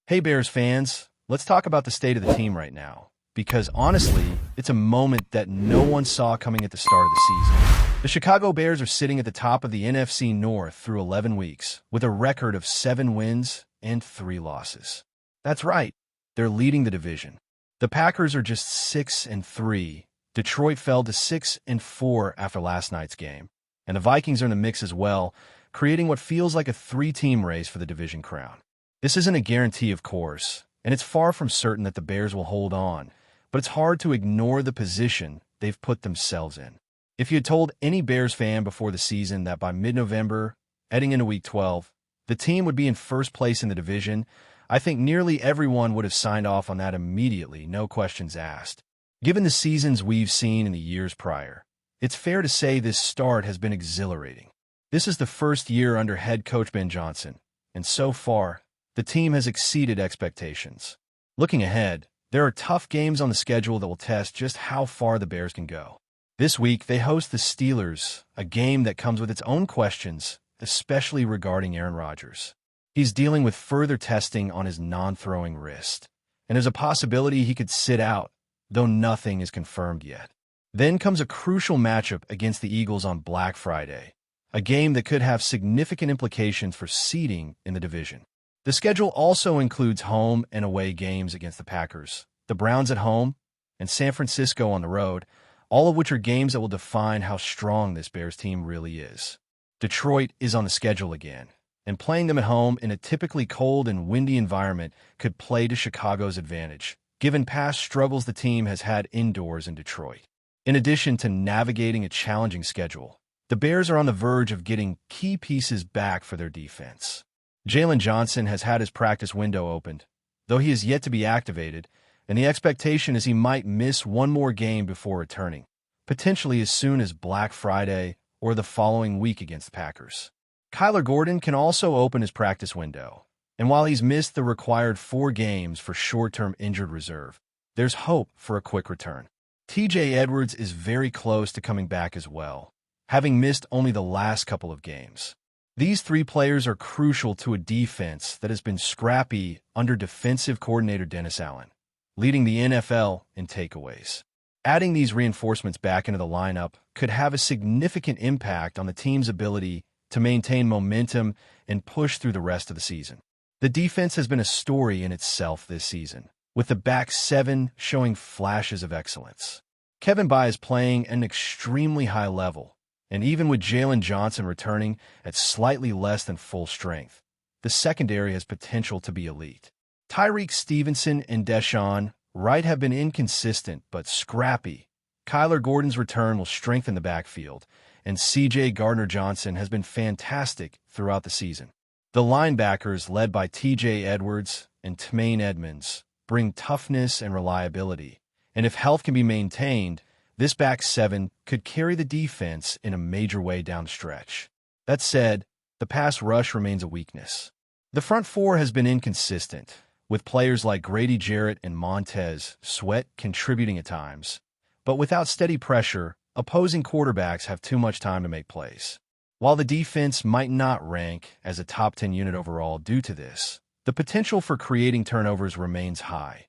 Hey Bears fans, let's talk about the state of the team right now. Because honestly, it's a moment that no one saw coming at the start of the season. The Chicago Bears are sitting at the top of the NFC North through 11 weeks, with a record of 7 wins and 3 losses. That's right, they're leading the division. The Packers are just 6-3. Detroit fell to 6-4 after last night's game. And the Vikings are in the mix as well, creating what feels like a 3-team race for the division crown. This isn't a guarantee, of course, and it's far from certain that the Bears will hold on, but it's hard to ignore the position they've put themselves in. If you had told any Bears fan before the season that by mid-November, heading into Week 12, the team would be in first place in the division, I think nearly everyone would have signed off on that immediately, no questions asked. Given the seasons we've seen in the years prior, it's fair to say this start has been exhilarating. This is the first year under head coach Ben Johnson, and so far, the team has exceeded expectations. Looking ahead, there are tough games on the schedule that will test just how far the Bears can go. This week, they host the Steelers, a game that comes with its own questions, especially regarding Aaron Rodgers. He's dealing with further testing on his non-throwing wrist, and there's a possibility he could sit out, though nothing is confirmed yet. Then comes a crucial matchup against the Eagles on Black Friday, a game that could have significant implications for seeding in the division. The schedule also includes home and away games against the Packers, the Browns at home, and San Francisco on the road, all of which are games that will define how strong this Bears team really is. Detroit is on the schedule again, and playing them at home in a typically cold and windy environment could play to Chicago's advantage, given past struggles the team has had indoors in Detroit. In addition to navigating a challenging schedule, the Bears are on the verge of getting key pieces back for their defense. Jalen Johnson has had his practice window opened, though he is yet to be activated, and the expectation is he might miss one more game before returning, potentially as soon as Black Friday or the following week against the Packers. Kyler Gordon can also open his practice window, and while he's missed the required 4 games for short-term injured reserve, there's hope for a quick return. TJ Edwards is very close to coming back as well, having missed only the last couple of games. These 3 players are crucial to a defense that has been scrappy under defensive coordinator Dennis Allen, leading the NFL in takeaways. Adding these reinforcements back into the lineup could have a significant impact on the team's ability to maintain momentum and push through the rest of the season. The defense has been a story in itself this season, with the back 7 showing flashes of excellence. Kevin Byard is playing at an extremely high level, and even with Jalen Johnson returning at slightly less than full strength, the secondary has potential to be elite. Tyreek Stevenson and Deshaun Wright have been inconsistent but scrappy. Kyler Gordon's return will strengthen the backfield, and C.J. Gardner-Johnson has been fantastic throughout the season. The linebackers, led by T.J. Edwards and Tremaine Edmunds, bring toughness and reliability, and if health can be maintained, this back 7 could carry the defense in a major way down the stretch. That said, the pass rush remains a weakness. The front 4 has been inconsistent, with players like Grady Jarrett and Montez Sweat contributing at times. But without steady pressure, opposing quarterbacks have too much time to make plays. While the defense might not rank as a top 10 unit overall due to this, the potential for creating turnovers remains high.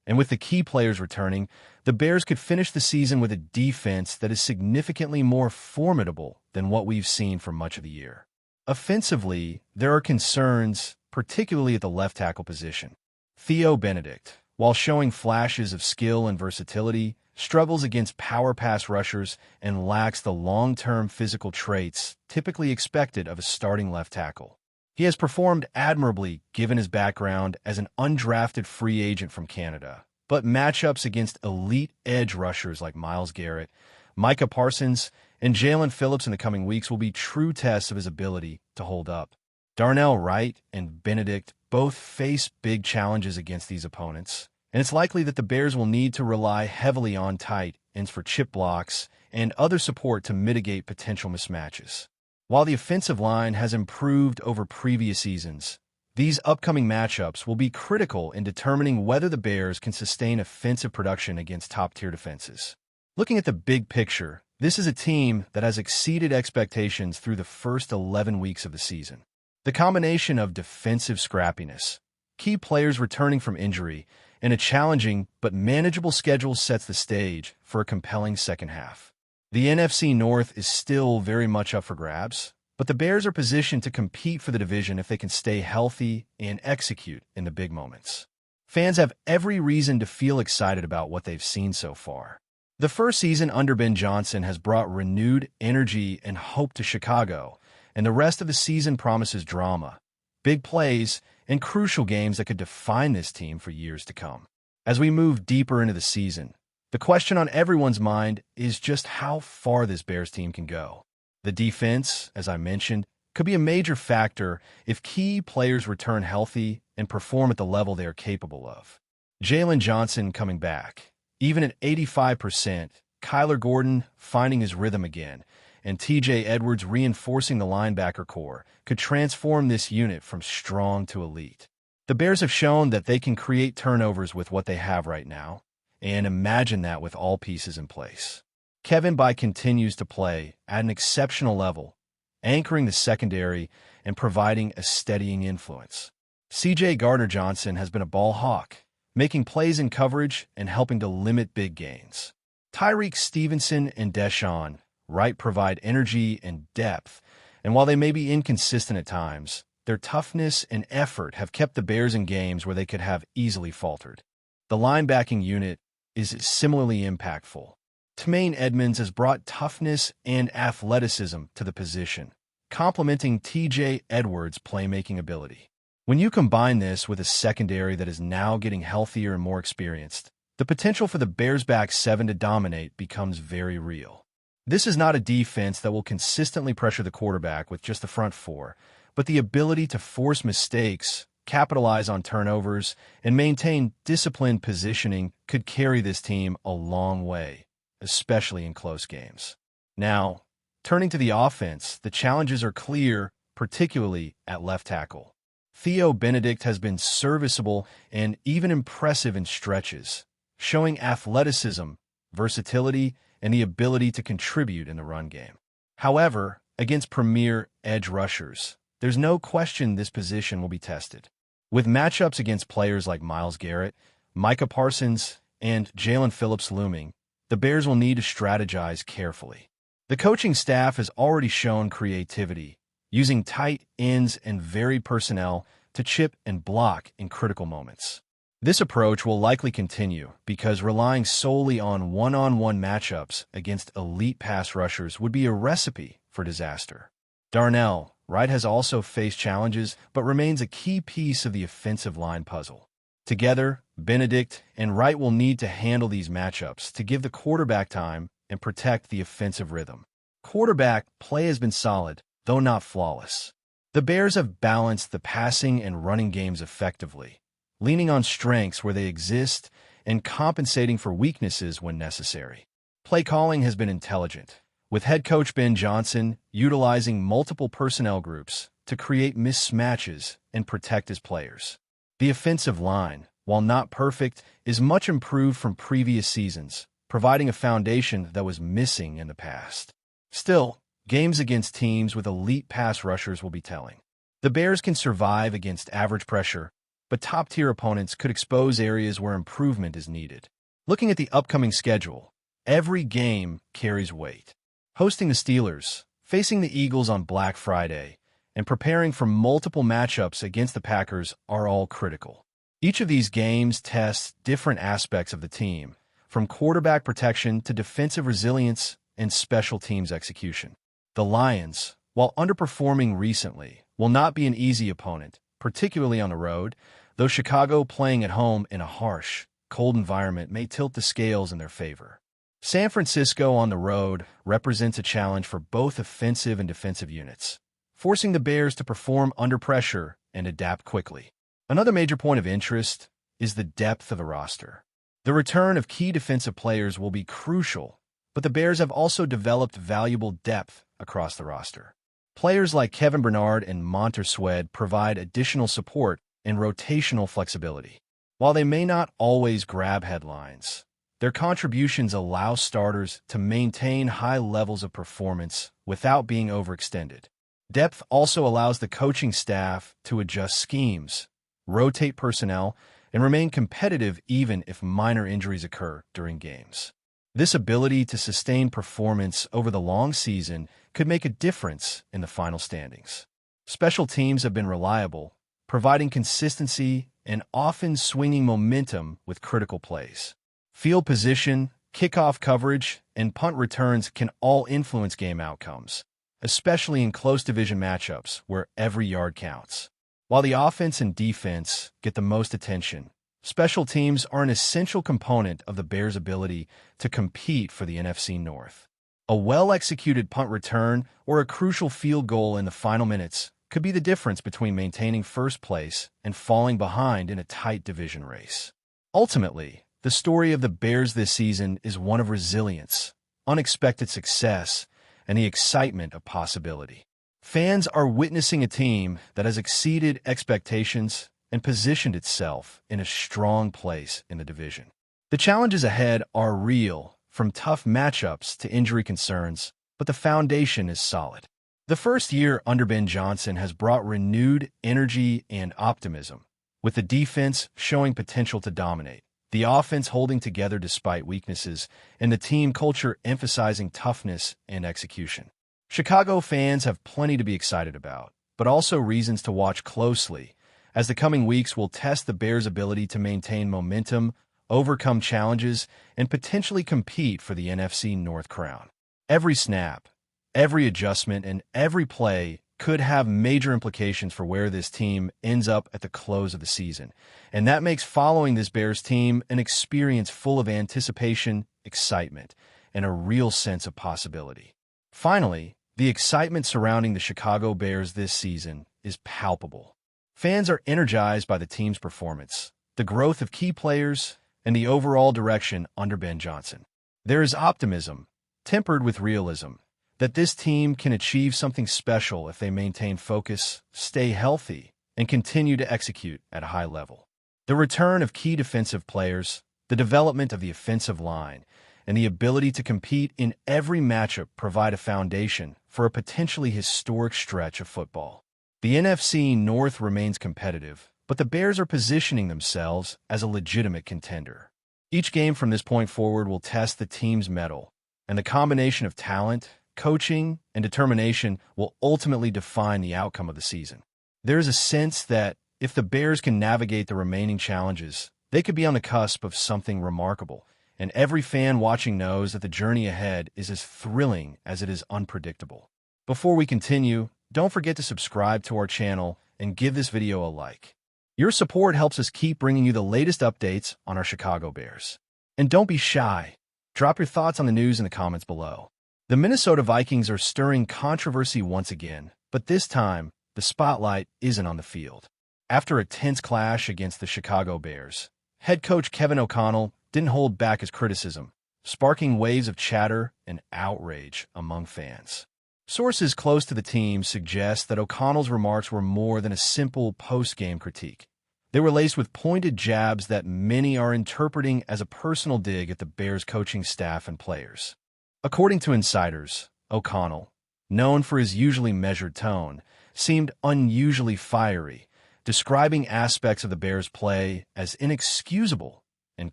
And with the key players returning, the Bears could finish the season with a defense that is significantly more formidable than what we've seen for much of the year. Offensively, there are concerns, particularly at the left tackle position. Theo Benedict, while showing flashes of skill and versatility, struggles against power pass rushers and lacks the long-term physical traits typically expected of a starting left tackle. He has performed admirably given his background as an undrafted free agent from Canada, but matchups against elite edge rushers like Myles Garrett, Micah Parsons, and Jalen Phillips in the coming weeks will be true tests of his ability to hold up. Darnell Wright and Benedict both face big challenges against these opponents, and it's likely that the Bears will need to rely heavily on tight ends for chip blocks and other support to mitigate potential mismatches. While the offensive line has improved over previous seasons, these upcoming matchups will be critical in determining whether the Bears can sustain offensive production against top-tier defenses. Looking at the big picture, this is a team that has exceeded expectations through the first 11 weeks of the season. The combination of defensive scrappiness, key players returning from injury, and a challenging but manageable schedule sets the stage for a compelling second half. The NFC North is still very much up for grabs, but the Bears are positioned to compete for the division if they can stay healthy and execute in the big moments. Fans have every reason to feel excited about what they've seen so far. The first season under Ben Johnson has brought renewed energy and hope to Chicago, and the rest of the season promises drama, big plays, and crucial games that could define this team for years to come. As we move deeper into the season, the question on everyone's mind is just how far this Bears team can go. The defense, as I mentioned, could be a major factor if key players return healthy and perform at the level they are capable of. Jalen Johnson coming back, even at 85%, Kyler Gordon finding his rhythm again, and TJ Edwards reinforcing the linebacker core could transform this unit from strong to elite. The Bears have shown that they can create turnovers with what they have right now, and imagine that with all pieces in place. Kevin Byard continues to play at an exceptional level, anchoring the secondary and providing a steadying influence. C.J. Gardner-Johnson has been a ball hawk, making plays in coverage and helping to limit big gains. Tyreek Stevenson and Deshaun Wright provide energy and depth, and while they may be inconsistent at times, their toughness and effort have kept the Bears in games where they could have easily faltered. The linebacking unit is similarly impactful. Tremaine Edmunds has brought toughness and athleticism to the position, complementing TJ Edwards' playmaking ability. When you combine this with a secondary that is now getting healthier and more experienced, the potential for the Bears' back seven to dominate becomes very real. This is not a defense that will consistently pressure the quarterback with just the front four, but the ability to force mistakes, capitalize on turnovers, and maintain disciplined positioning could carry this team a long way, especially in close games. Now, turning to the offense, the challenges are clear, particularly at left tackle. Theo Benedict has been serviceable and even impressive in stretches, showing athleticism, versatility, and the ability to contribute in the run game. However, against premier edge rushers, there's no question this position will be tested. With matchups against players like Myles Garrett, Micah Parsons, and Jalen Phillips looming, the Bears will need to strategize carefully. The coaching staff has already shown creativity, using tight ends and varied personnel to chip and block in critical moments. This approach will likely continue because relying solely on one-on-one matchups against elite pass rushers would be a recipe for disaster. Darnell Wright has also faced challenges but remains a key piece of the offensive line puzzle. Together, Benedict and Wright will need to handle these matchups to give the quarterback time and protect the offensive rhythm. Quarterback play has been solid, though not flawless. The Bears have balanced the passing and running games effectively, leaning on strengths where they exist and compensating for weaknesses when necessary. Play calling has been intelligent, with head coach Ben Johnson utilizing multiple personnel groups to create mismatches and protect his players. The offensive line, while not perfect, is much improved from previous seasons, providing a foundation that was missing in the past. Still, games against teams with elite pass rushers will be telling. The Bears can survive against average pressure, but top-tier opponents could expose areas where improvement is needed. Looking at the upcoming schedule, every game carries weight. Hosting the Steelers, facing the Eagles on Black Friday, and preparing for multiple matchups against the Packers are all critical. Each of these games tests different aspects of the team, from quarterback protection to defensive resilience and special teams execution. The Lions, while underperforming recently, will not be an easy opponent, particularly on the road, though Chicago playing at home in a harsh, cold environment may tilt the scales in their favor. San Francisco on the road represents a challenge for both offensive and defensive units, forcing the Bears to perform under pressure and adapt quickly. Another major point of interest is the depth of the roster. The return of key defensive players will be crucial, but the Bears have also developed valuable depth across the roster. Players like Kevin Bernard and Monter Sweat provide additional support and rotational flexibility. While they may not always grab headlines, their contributions allow starters to maintain high levels of performance without being overextended. Depth also allows the coaching staff to adjust schemes, rotate personnel, and remain competitive even if minor injuries occur during games. This ability to sustain performance over the long season could make a difference in the final standings. Special teams have been reliable, providing consistency and often swinging momentum with critical plays. Field position, kickoff coverage, and punt returns can all influence game outcomes, especially in close division matchups where every yard counts. While the offense and defense get the most attention, special teams are an essential component of the Bears' ability to compete for the NFC North. A well-executed punt return or a crucial field goal in the final minutes could be the difference between maintaining first place and falling behind in a tight division race. Ultimately, the story of the Bears this season is one of resilience, unexpected success, and the excitement of possibility. Fans are witnessing a team that has exceeded expectations and positioned itself in a strong place in the division. The challenges ahead are real, from tough matchups to injury concerns, but the foundation is solid. The first year under Ben Johnson has brought renewed energy and optimism, with the defense showing potential to dominate, the offense holding together despite weaknesses, and the team culture emphasizing toughness and execution. Chicago fans have plenty to be excited about, but also reasons to watch closely, as the coming weeks will test the Bears' ability to maintain momentum, overcome challenges, and potentially compete for the NFC North crown. Every snap, every adjustment, and every play could have major implications for where this team ends up at the close of the season, and that makes following this Bears team an experience full of anticipation, excitement, and a real sense of possibility. Finally, the excitement surrounding the Chicago Bears this season is palpable. Fans are energized by the team's performance, the growth of key players, and the overall direction under Ben Johnson. There is optimism, tempered with realism, that this team can achieve something special if they maintain focus, stay healthy, and continue to execute at a high level. The return of key defensive players, the development of the offensive line, and the ability to compete in every matchup provide a foundation for a potentially historic stretch of football. The NFC North remains competitive, but the Bears are positioning themselves as a legitimate contender. Each game from this point forward will test the team's mettle, and the combination of talent, coaching, and determination will ultimately define the outcome of the season. There is a sense that if the Bears can navigate the remaining challenges, they could be on the cusp of something remarkable, and every fan watching knows that the journey ahead is as thrilling as it is unpredictable. Before we continue, don't forget to subscribe to our channel and give this video a like. Your support helps us keep bringing you the latest updates on our Chicago Bears. And don't be shy. Drop your thoughts on the news in the comments below. The Minnesota Vikings are stirring controversy once again, but this time, the spotlight isn't on the field. After a tense clash against the Chicago Bears, head coach Kevin O'Connell didn't hold back his criticism, sparking waves of chatter and outrage among fans. Sources close to the team suggest that O'Connell's remarks were more than a simple post-game critique. They were laced with pointed jabs that many are interpreting as a personal dig at the Bears' coaching staff and players. According to insiders, O'Connell, known for his usually measured tone, seemed unusually fiery, describing aspects of the Bears' play as inexcusable and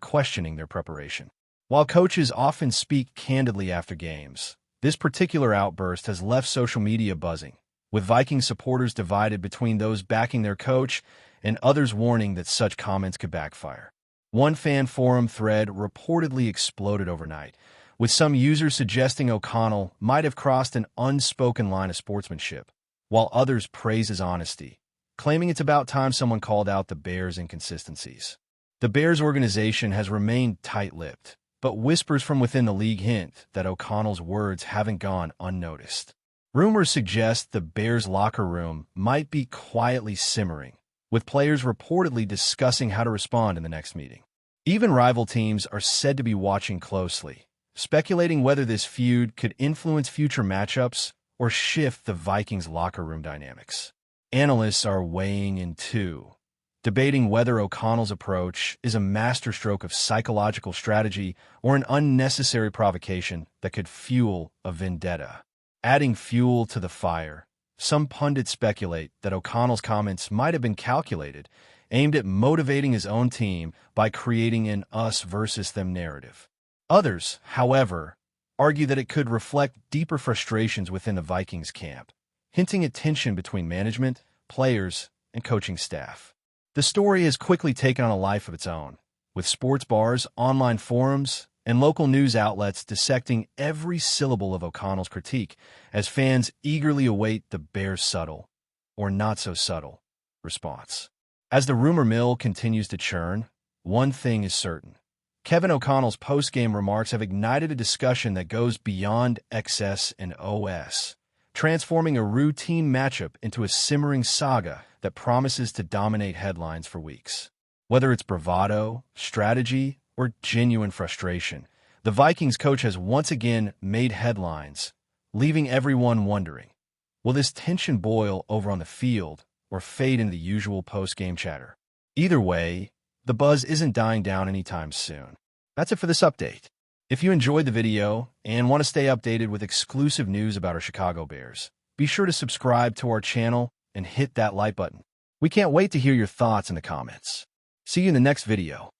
questioning their preparation. While coaches often speak candidly after games, this particular outburst has left social media buzzing, with Viking supporters divided between those backing their coach and others warning that such comments could backfire. One fan forum thread reportedly exploded overnight, with some users suggesting O'Connell might have crossed an unspoken line of sportsmanship, while others praise his honesty, claiming it's about time someone called out the Bears' inconsistencies. The Bears organization has remained tight-lipped, but whispers from within the league hint that O'Connell's words haven't gone unnoticed. Rumors suggest the Bears' locker room might be quietly simmering, with players reportedly discussing how to respond in the next meeting. Even rival teams are said to be watching closely, speculating whether this feud could influence future matchups or shift the Vikings' locker room dynamics. Analysts are weighing in too, debating whether O'Connell's approach is a masterstroke of psychological strategy or an unnecessary provocation that could fuel a vendetta. Adding fuel to the fire, some pundits speculate that O'Connell's comments might have been calculated aimed at motivating his own team by creating an us versus them narrative. Others, however, argue that it could reflect deeper frustrations within the Vikings camp, hinting at tension between management, players, and coaching staff. The story has quickly taken on a life of its own, with sports bars, online forums, and local news outlets dissecting every syllable of O'Connell's critique as fans eagerly await the Bears' subtle, or not-so-subtle, response. As the rumor mill continues to churn, one thing is certain. Kevin O'Connell's post-game remarks have ignited a discussion that goes beyond XS and OS, transforming a routine matchup into a simmering saga that promises to dominate headlines for weeks. Whether it's bravado, strategy, or genuine frustration, the Vikings coach has once again made headlines, leaving everyone wondering, will this tension boil over on the field or fade into the usual post-game chatter? Either way, the buzz isn't dying down anytime soon. That's it for this update. If you enjoyed the video and want to stay updated with exclusive news about our Chicago Bears, be sure to subscribe to our channel and hit that like button. We can't wait to hear your thoughts in the comments. See you in the next video.